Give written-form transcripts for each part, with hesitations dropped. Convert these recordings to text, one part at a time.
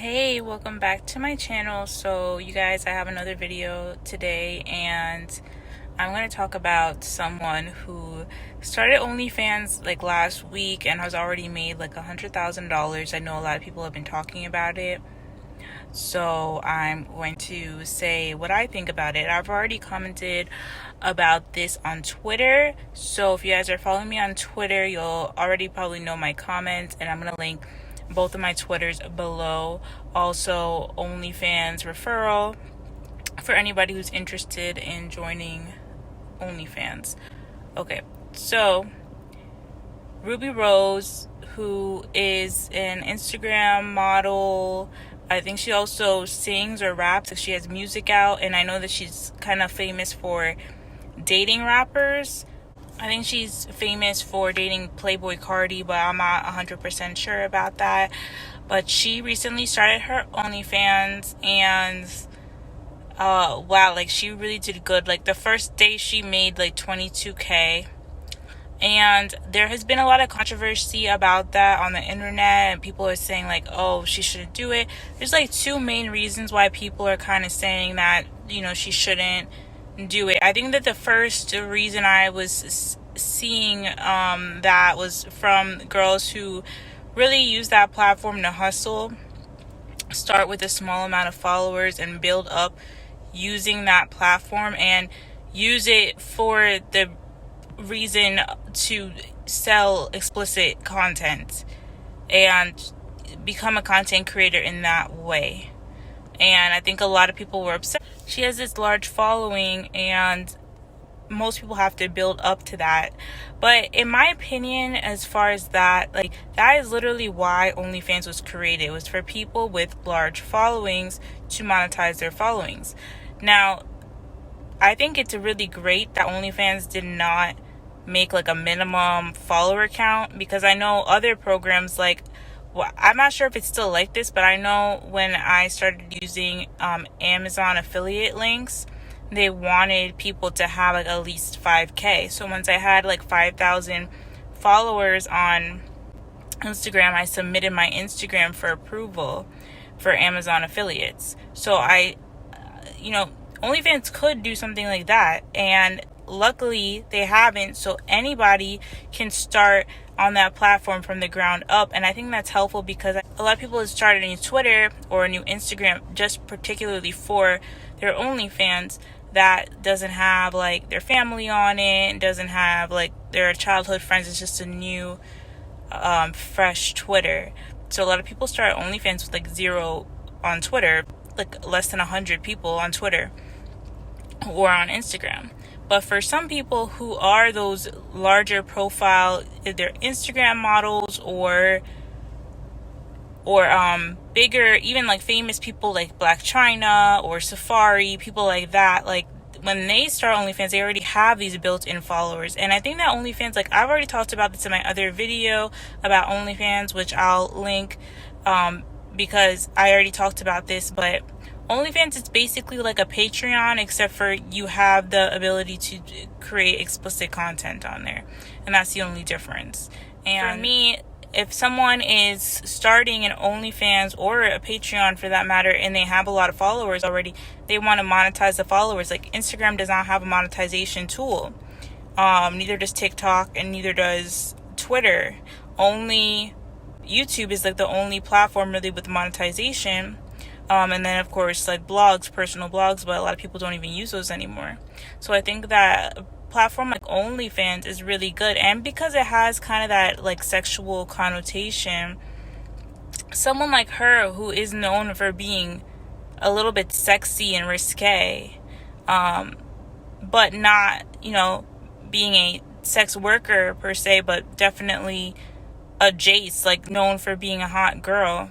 Hey, welcome back to my channel. So you guys, I have another video today, and I'm going to talk about someone who started OnlyFans like last week and has already made like $100,000. I know a lot of people have been talking about it, so I'm going to say what I think about it. I've already commented about this on Twitter, so if you guys are following me on Twitter, you'll already probably know my comments, and I'm going to link both of my Twitters below. Also, OnlyFans referral for anybody who's interested in joining OnlyFans. Okay, so Ruby Rose, who is an Instagram model, I think she also sings or raps. She has music out, and I know that she's kind of famous for dating rappers. I think she's famous for dating Playboy Cardi, but I'm not 100% sure about that. But she recently started her OnlyFans, and wow, like she really did good. Like the first day she made like 22K. And there has been a lot of controversy about that on the internet, and people are saying like, oh, she shouldn't do it. There's like two main reasons why people are kind of saying that, she shouldn't do it. I think that the first reason I was seeing that was from girls who really use that platform to hustle, start with a small amount of followers and build up using that platform, and use it for the reason to sell explicit content and become a content creator in that way. And I think a lot of people were upset. She has this large following, and most people have to build up to that. But in my opinion, as far as that, like that is literally why OnlyFans was created. It was for people with large followings to monetize their followings. Now, I think it's really great that OnlyFans did not make like a minimum follower count, because I know other programs like, well, I'm not sure if it's still like this, but I know when I started using Amazon affiliate links, they wanted people to have like at least 5K. So once I had like 5,000 followers on Instagram, I submitted my Instagram for approval for Amazon affiliates. So OnlyFans could do something like that, and luckily they haven't, so anybody can start on that platform from the ground up. And I think that's helpful, because a lot of people have started a new Twitter or a new Instagram just particularly for their OnlyFans that doesn't have like their family on it, doesn't have like their childhood friends. It's just a new fresh Twitter. So a lot of people start OnlyFans with like 0 on Twitter, like less than 100 people on Twitter or on Instagram. But for some people who are those larger profile, either Instagram models or bigger, even like famous people like Black China or Safari, people like that, like when they start OnlyFans, they already have these built-in followers. And I think that OnlyFans, like I've already talked about this in my other video about OnlyFans, which I'll link because I already talked about this, but OnlyFans is basically like a Patreon, except for you have the ability to create explicit content on there, and that's the only difference. And for me, if someone is starting an OnlyFans or a Patreon for that matter, and they have a lot of followers already, they want to monetize the followers. Like Instagram does not have a monetization tool, neither does TikTok, and neither does Twitter. Only YouTube is like the only platform really with monetization. And then of course like blogs, personal blogs, but a lot of people don't even use those anymore. So I think that a platform like OnlyFans is really good, and because it has kind of that like sexual connotation, someone like her who is known for being a little bit sexy and risque, but not being a sex worker per se, but definitely a Jace, like known for being a hot girl,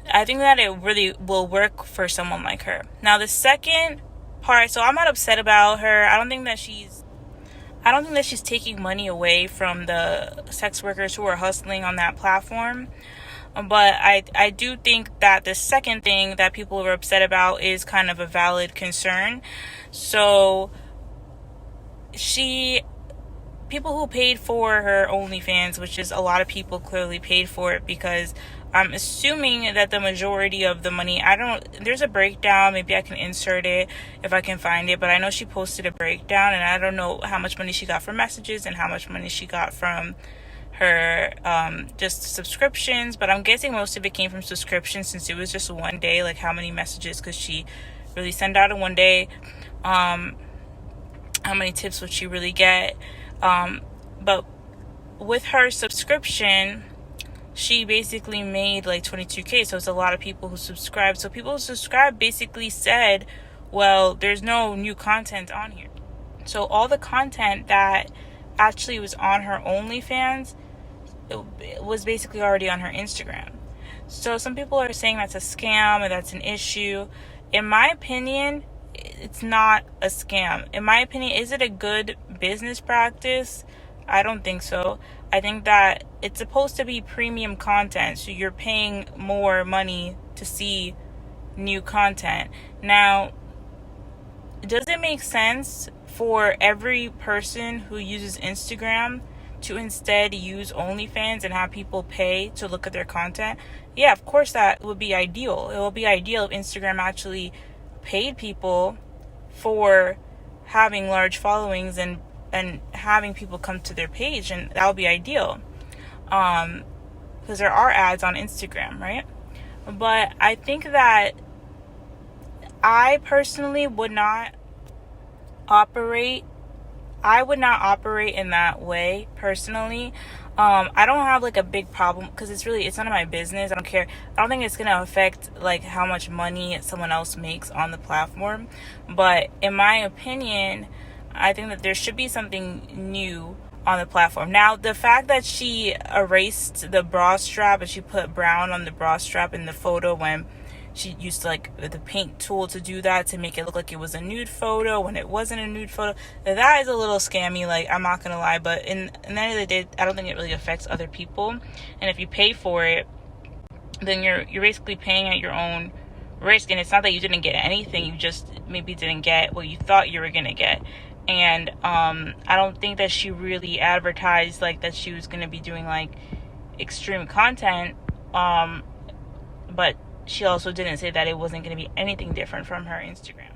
I think that it really will work for someone like her. Now, the second part, so I'm not upset about her. I don't think that she's taking money away from the sex workers who are hustling on that platform. But I do think that the second thing that people are upset about is kind of a valid concern. So people who paid for her OnlyFans, which is a lot of people clearly paid for it, because I'm assuming that the majority of the money, there's a breakdown, maybe I can insert it if I can find it, but I know she posted a breakdown, and I don't know how much money she got from messages and how much money she got from her just subscriptions, but I'm guessing most of it came from subscriptions since it was just one day. Like, how many messages could she really send out in one day? How many tips would she really get? But with her subscription, she basically made like 22K. So it's a lot of people who subscribed. So people who subscribed basically said, well, there's no new content on here. So all the content that actually was on her OnlyFans, it was basically already on her Instagram. So some people are saying that's a scam and that's an issue. In my opinion, it's not a scam. In my opinion, is it a good business practice? I don't think so. I think that it's supposed to be premium content, so you're paying more money to see new content. Now, does it make sense for every person who uses Instagram to instead use OnlyFans and have people pay to look at their content? Yeah, of course that would be ideal. It would be ideal if Instagram actually paid people for having large followings and having people come to their page, and that would be ideal, because there are ads on Instagram, right? But I think that I personally would not operate in that way personally. I don't have like a big problem because it's none of my business. I don't care. I don't think it's going to affect like how much money someone else makes on the platform. But in my opinion, I think that there should be something new on the platform. Now, the fact that she erased the bra strap and she put brown on the bra strap in the photo when she used like the paint tool to do that, to make it look like it was a nude photo when it wasn't a nude photo, that is a little scammy, like, I'm not gonna lie. But in the end of the day, I don't think it really affects other people. And if you pay for it, then you're basically paying at your own risk. And it's not that you didn't get anything, you just maybe didn't get what you thought you were gonna get. And I don't think that she really advertised like that she was gonna be doing like extreme content, but she also didn't say that it wasn't going to be anything different from her Instagram.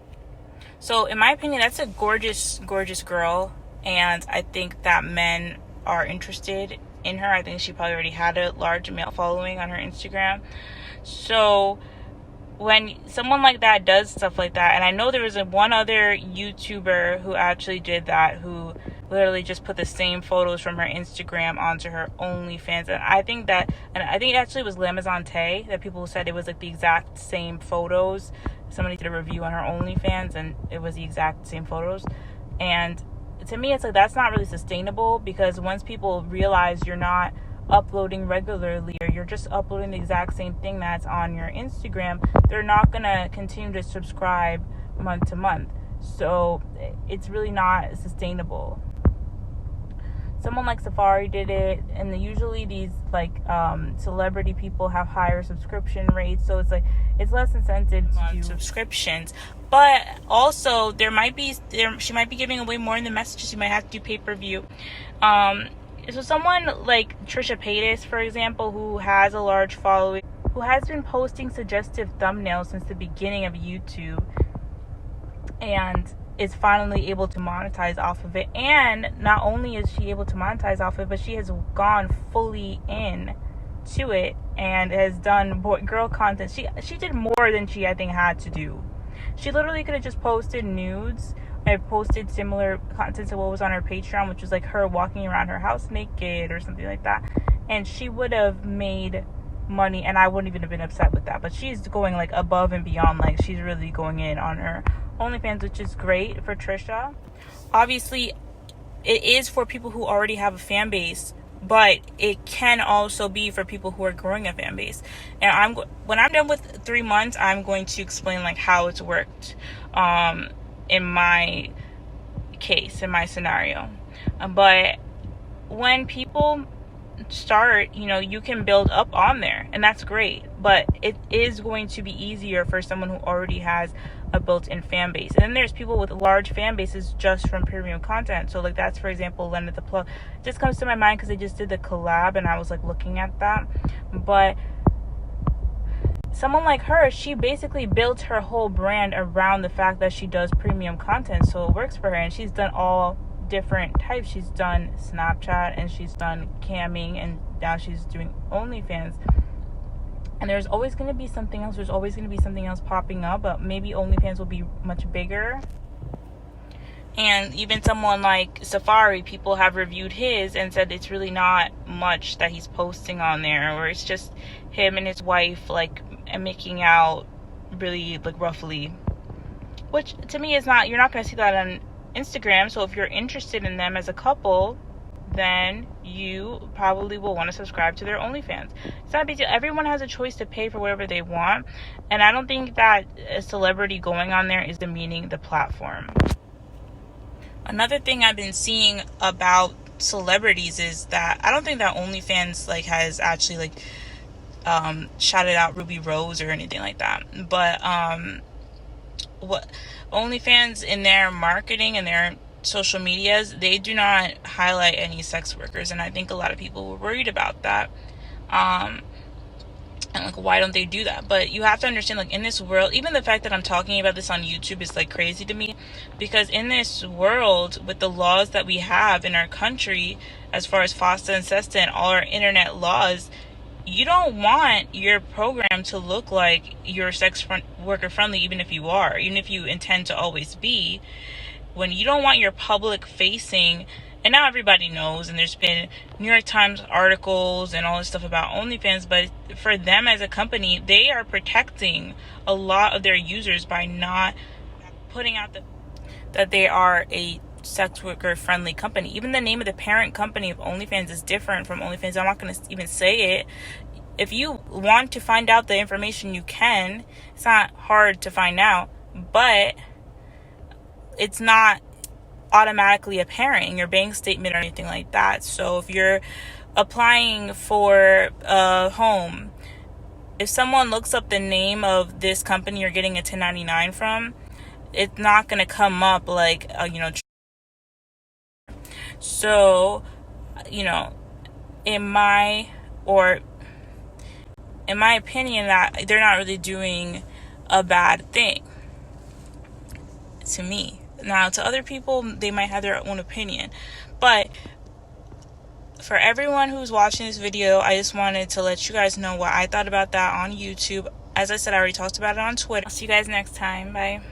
So in my opinion, that's a gorgeous girl, and I think that men are interested in her. I think she probably already had a large male following on her Instagram. So when someone like that does stuff like that, and I know there was one other YouTuber who actually did that, who literally just put the same photos from her Instagram onto her OnlyFans, and I think it actually was Lamazante that people said it was like the exact same photos. Somebody did a review on her OnlyFans and it was the exact same photos. And to me, it's like, that's not really sustainable, because once people realize you're not uploading regularly, or you're just uploading the exact same thing that's on your Instagram, they're not gonna continue to subscribe month to month. So it's really not sustainable. Someone like Safari did it, and usually these like celebrity people have higher subscription rates, so it's like it's less incentive to do subscriptions. But also she might be giving away more in the messages. You might have to do pay-per-view. So someone like Trisha Paytas, for example, who has a large following, who has been posting suggestive thumbnails since the beginning of YouTube, and is finally able to monetize off of it. And not only is she able to monetize off of it, but she has gone fully in to it and has done girl content. She did more than she, I think, had to do. She literally could have just posted nudes. I posted similar content to what was on her Patreon, which was like her walking around her house naked or something like that, and she would have made money, and I wouldn't even have been upset with that. But she's going like above and beyond. Like, she's really going in on her OnlyFans, which is great for Trisha. Obviously, it is for people who already have a fan base, but it can also be for people who are growing a fan base. And when I'm done with 3 months, I'm going to explain like how it's worked in my case, in my scenario. But when people start, you can build up on there, and that's great. But it is going to be easier for someone who already has a built-in fan base. And then there's people with large fan bases just from premium content. So like, that's, for example, Lena the Plug. It just comes to my mind because they just did the collab, and I was like looking at that. But someone like her, she basically built her whole brand around the fact that she does premium content, so it works for her. And she's done all different types. She's done Snapchat, and she's done camming, and now she's doing OnlyFans. And there's always going to be something else. There's always going to be something else popping up, but maybe OnlyFans will be much bigger. And even someone like Safari, people have reviewed his and said it's really not much that he's posting on there, or it's just him and his wife like making out really like roughly, which to me is not, you're not going to see that on Instagram. So if you're interested in them as a couple, then you probably will want to subscribe to their OnlyFans. It's not a big deal. Everyone has a choice to pay for whatever they want, and I don't think that a celebrity going on there is demeaning the platform. Another thing I've been seeing about celebrities is that I don't think that OnlyFans like has actually like shouted out Ruby Rose or anything like that, but what OnlyFans in their marketing and their social medias, they do not highlight any sex workers, and I think a lot of people were worried about that. And like, why don't they do that? But you have to understand, like, in this world, even the fact that I'm talking about this on YouTube is like crazy to me, because in this world, with the laws that we have in our country, as far as FOSTA and SESTA and all our internet laws, you don't want your program to look like you're sex worker friendly, even if you are, even if you intend to always be. When you don't want your public facing, and now everybody knows, and there's been New York Times articles and all this stuff about OnlyFans, but for them as a company, they are protecting a lot of their users by not putting out that they are a sex worker friendly company. Even the name of the parent company of OnlyFans is different from OnlyFans. I'm not going to even say it. If you want to find out the information, you can. It's not hard to find out, but it's not automatically apparent in your bank statement or anything like that. So if you're applying for a home, if someone looks up the name of this company you're getting a 1099 from, it's not going to come up like so in my opinion, that they're not really doing a bad thing to me. Now, to other people, they might have their own opinion. But for everyone who's watching this video, I just wanted to let you guys know what I thought about that on YouTube. As I said, I already talked about it on Twitter. I'll see you guys next time. Bye.